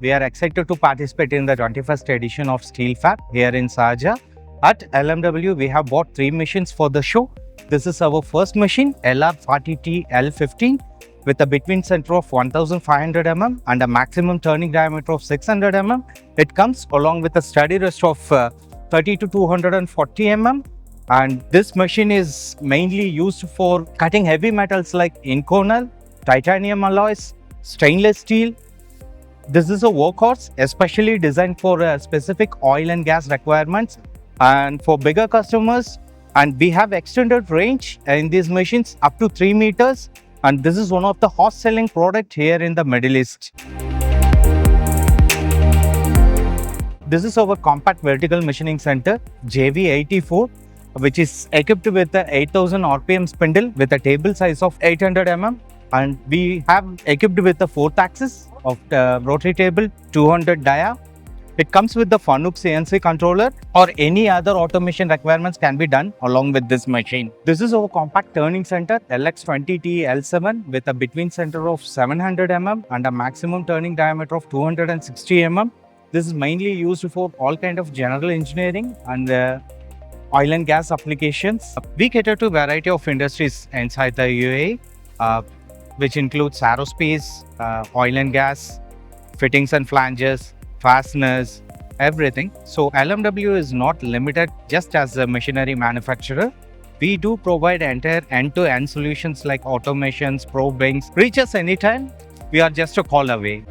We are excited to participate in the 21st edition of SteelFab here in Sharjah. At LMW, we have bought 3 machines for the show. This is our first machine, LR40T L15, with a between center of 1500 mm and a maximum turning diameter of 600 mm. It comes along with a steady rest of 30 to 240 mm. And this machine is mainly used for cutting heavy metals like Inconel, titanium alloys, stainless steel. This is a workhorse especially designed for specific oil and gas requirements and for bigger customers. And we have extended range in these machines up to 3 meters. And this is one of the hot selling product here in the Middle East. This is our compact vertical machining center JV84, which is equipped with the 8000 RPM spindle with a table size of 800 mm. And we have equipped with the 4th axis of the rotary table, 200 dia. It comes with the Fanuc CNC controller, or any other automation requirements can be done along with this machine. This is our compact turning center LX20T L7 with a between center of 700 mm and a maximum turning diameter of 260 mm. This is mainly used for all kind of general engineering and oil and gas applications. We cater to a variety of industries inside the UAE, which includes aerospace, oil and gas, fittings and flanges, fasteners, everything. So LMW is not limited just as a machinery manufacturer. We do provide entire end-to-end solutions like automations, probings. Reach us anytime. We are just a call away.